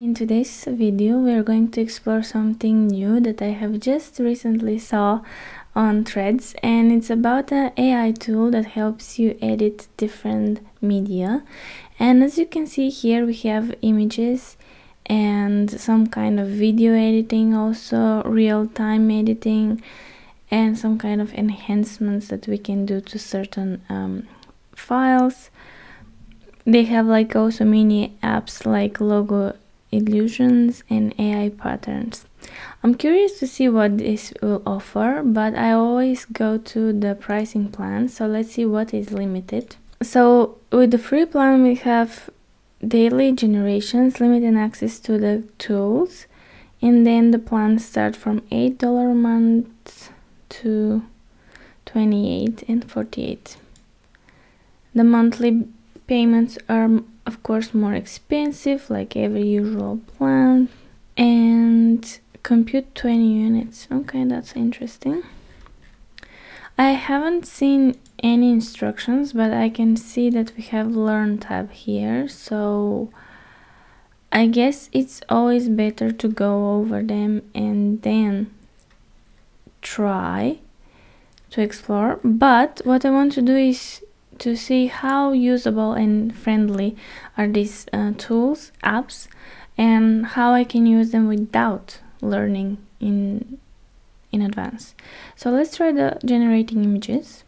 In today's video, we are going to explore something new that I have just recently saw on Threads, and it's about an AI tool that helps you edit different media. And as you can see here, we have images and some kind of video editing, also real-time editing, and some kind of enhancements that we can do to certain files. They have like also mini apps like logo illusions and AI patterns. I'm curious to see what this will offer, but I always go to the pricing plan, so let's see what is limited. So with the free plan we have daily generations, limited access to the tools, and then the plans start from $8 a month to $28 and $48. The monthly payments are of course more expensive, like every usual plan, and compute 20 units. Okay, that's interesting. I haven't seen any instructions, but I can see that we have Learn tab here, so I guess it's always better to go over them and then try to explore. But what I want to do is to see how usable and friendly are these tools, apps, and how I can use them without learning in advance. So let's try the generating images.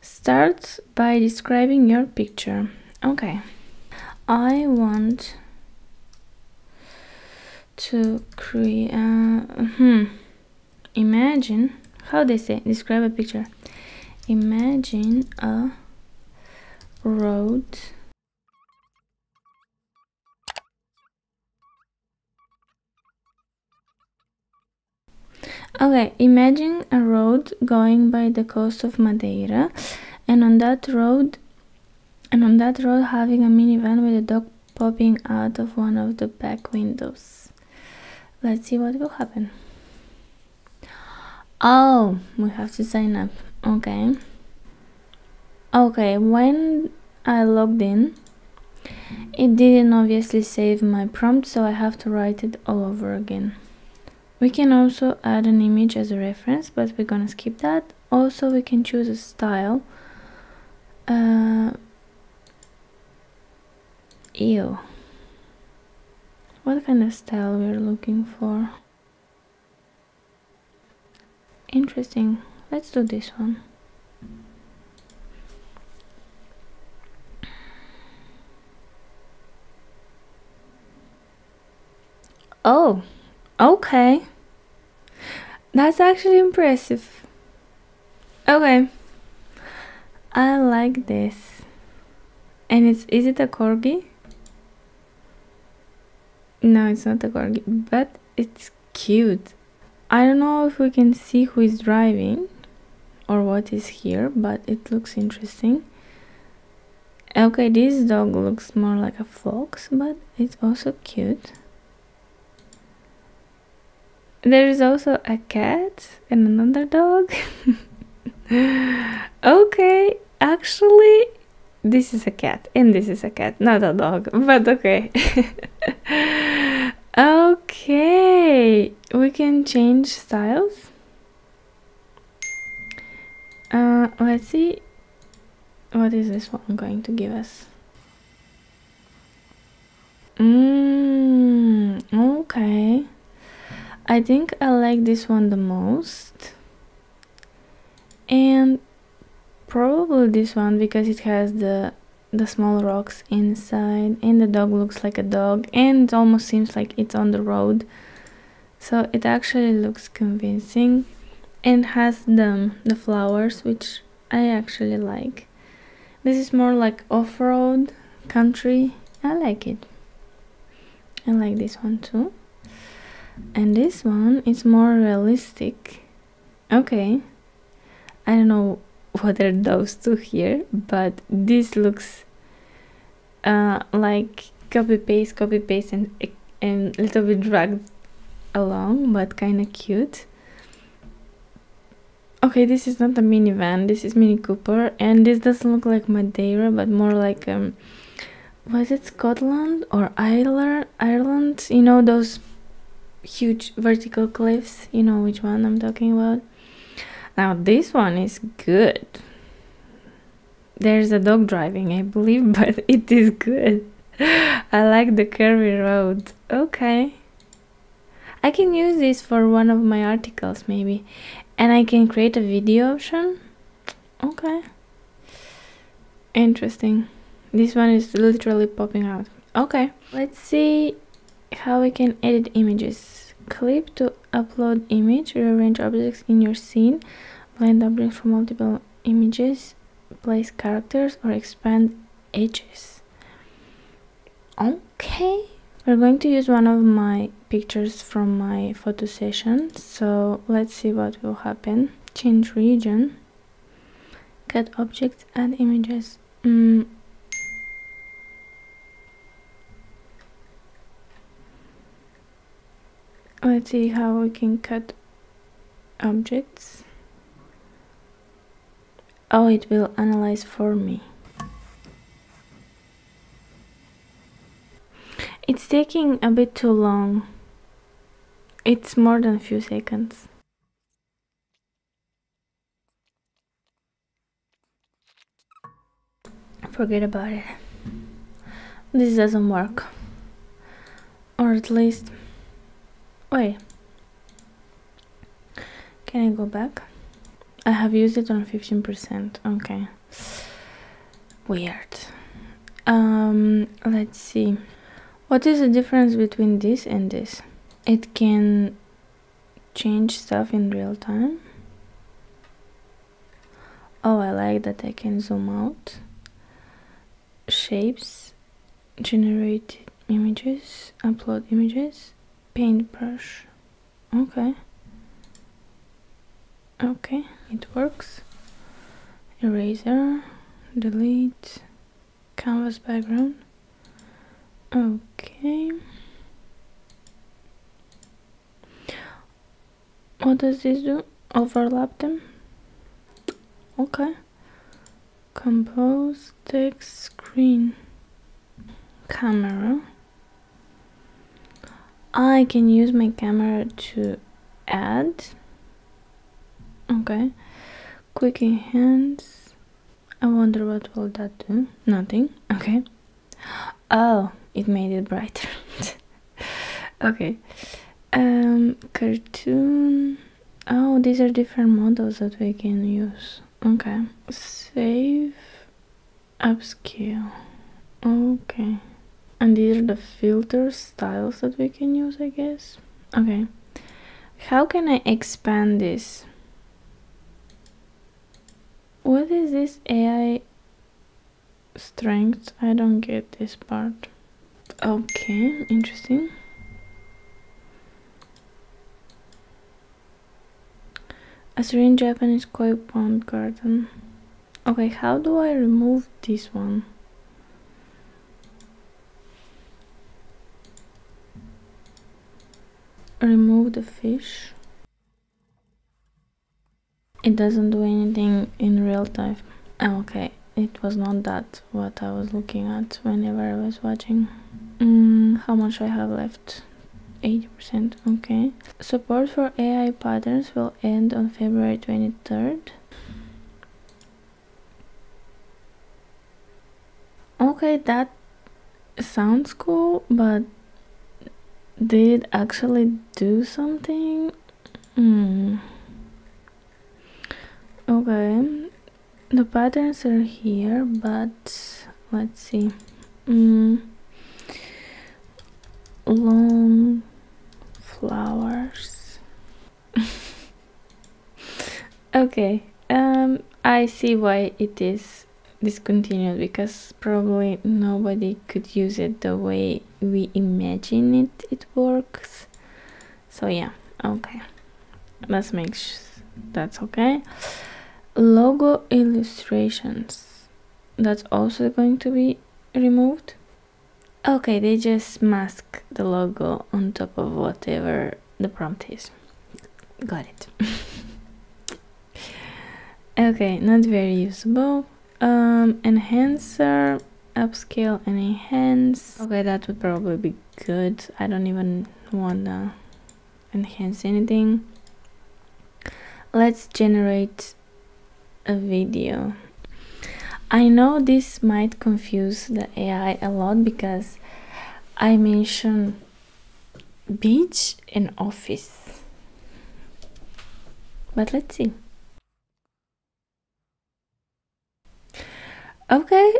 Start by describing your picture. Okay, I want to create imagine, how they say, describe a picture. Imagine a road imagine a road going by the coast of Madeira, and on that road having a minivan with a dog popping out of one of the back windows. Let's see what will happen. Oh, we have to sign up. Okay, when I logged in, it didn't obviously save my prompt, so I have to write it all over again. We can also add an image as a reference, but we're gonna skip that. Also, we can choose a style. Ew. What kind of style we're looking for? Interesting. Let's do this one. Oh, okay. That's actually impressive. Okay. I like this. And is it a corgi? No, it's not a corgi, but it's cute. I don't know if we can see who is driving or what is here, but it looks interesting. Okay, this dog looks more like a fox, but it's also cute. There is also a cat and another dog. Okay, actually this is a cat and this is a cat, not a dog, but okay. Okay, we can change styles. Let's see, what is this one going to give us? Okay, I think I like this one the most, and probably this one because it has the small rocks inside, and the dog looks like a dog, and it almost seems like it's on the road, so it actually looks convincing, and has the flowers, which I actually like. This is more like off-road country. I like it. I like this one too, and this one is more realistic. Okay, I don't know what are those two here, but this looks like copy paste and a little bit dragged along, but kind of cute. Okay, this is not a minivan, this is Mini Cooper, and this doesn't look like Madeira, but more like was it Scotland or Ireland? You know those huge vertical cliffs? You know which one I'm talking about? Now this one is good. There's a dog driving, I believe, but it is good. I like the curvy road. Okay. I can use this for one of my articles maybe. And I can create a video option. Okay. Interesting. This one is literally popping out. Okay. Let's see how we can edit images. Clip to upload image. Rearrange objects in your scene. Blend objects from multiple images. Place characters or expand edges. Okay. We're going to use one of my pictures from my photo session, so let's see what will happen. Change region, cut objects, add images. Let's see how we can cut objects. Oh, it will analyze for me. It's taking a bit too long. It's more than a few seconds. Forget about it. This doesn't work. Or at least... Wait. Can I go back? I have used it on 15%. Okay. Weird. Let's see. What is the difference between this and this? It can change stuff in real time. Oh, I like that I can zoom out. Shapes, generate images, upload images, paintbrush. Okay. Okay, it works. Eraser, delete, canvas background. Okay. What does this do? Overlap them? Okay. Compose, text, screen, camera. I can use my camera to add. Okay. Quick enhance. I wonder what will that do? Nothing. Okay. Oh, it made it brighter. Okay. Cartoon. Oh, these are different models that we can use. Okay. Save. Upscale. Okay. And these are the filter styles that we can use, I guess. Okay. How can I expand this? What is this AI strength? I don't get this part. Okay, interesting. A serene Japanese koi pond garden. Okay, how do I remove this one? Remove the fish. It doesn't do anything in real time. Oh, okay, it was not that what I was looking at whenever I was watching. How much I have left? 80%. Okay. Support for AI patterns will end on February 23rd. Okay, that sounds cool, but did it actually do something? Okay, the patterns are here, but let's see. Long flowers. Okay, I see why it is discontinued, because probably nobody could use it the way we imagine it works. So yeah, okay, that's okay. Logo illustrations, that's also going to be removed. Okay, they just mask the logo on top of whatever the prompt is. Got it. Okay, not very usable. Enhancer, upscale and enhance. Okay, that would probably be good. I don't even wanna enhance anything. Let's generate a video. I know this might confuse the AI a lot because I mention beach and office, but let's see. Okay,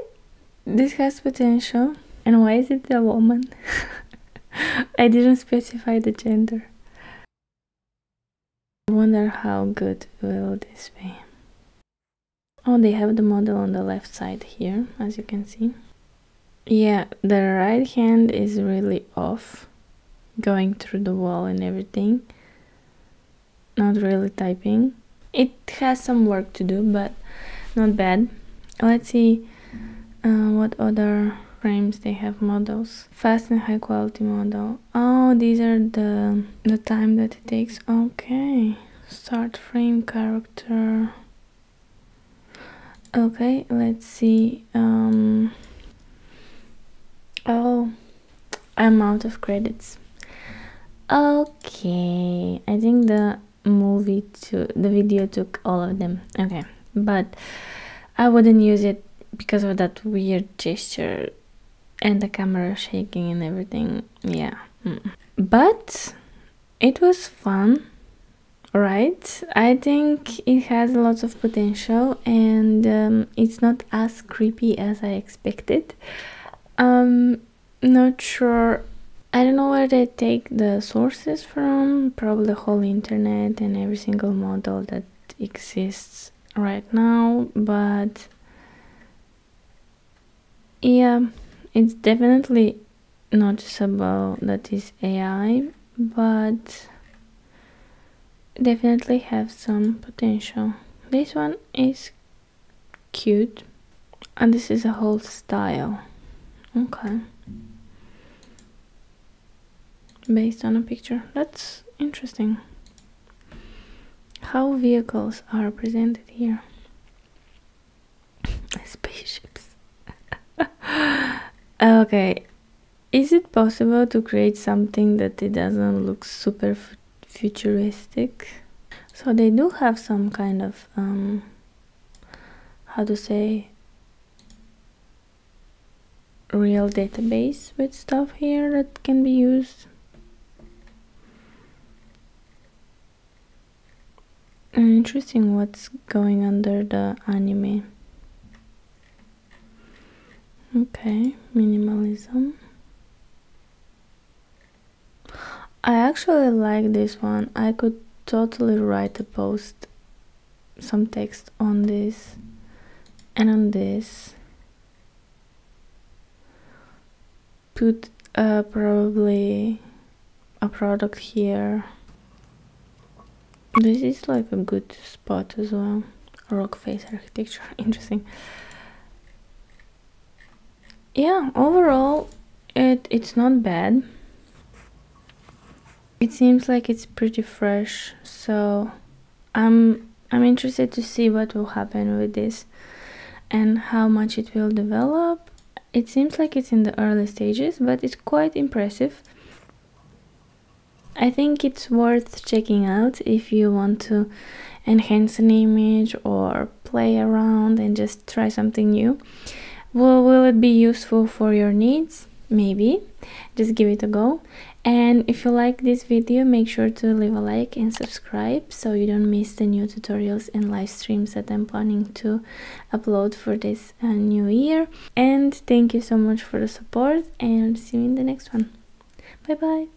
this has potential. And why is it a woman? I didn't specify the gender. I wonder how good will this be. Oh, they have the model on the left side here, as you can see. Yeah, the right hand is really off, going through the wall and everything. Not really typing. It has some work to do, but not bad. Let's see what other frames they have models. Fast and high quality model. Oh, these are the time that it takes. Okay, start frame character. Okay, let's see. Oh, I'm out of credits. Okay, I think the video took all of them. Okay, but I wouldn't use it because of that weird gesture and the camera shaking and everything. Yeah. But it was fun, right? I think it has lots of potential, and it's not as creepy as I expected. Not sure. I don't know where they take the sources from. Probably the whole internet and every single model that exists right now, but yeah, it's definitely noticeable that is AI, but definitely have some potential. This one is cute, and this is a whole style. Okay, based on a picture. That's interesting how vehicles are presented here. Spaceships. Okay, is it possible to create something that it doesn't look super futuristic? So they do have some kind of how to say, real database with stuff here that can be used. Interesting what's going under the anime. Okay, minimalism. I actually like this one. I could totally write a post, some text on this and on this. Put probably a product here. This is like a good spot as well. Rock face architecture, interesting. Yeah, overall it's not bad. It seems like it's pretty fresh, so I'm interested to see what will happen with this and how much it will develop. It seems like it's in the early stages, but it's quite impressive. I think it's worth checking out if you want to enhance an image or play around and just try something new. Well, will it be useful for your needs? Maybe. Just give it a go. And if you like this video, make sure to leave a like and subscribe so you don't miss the new tutorials and live streams that I'm planning to upload for this new year. And thank you so much for the support, and see you in the next one. Bye bye.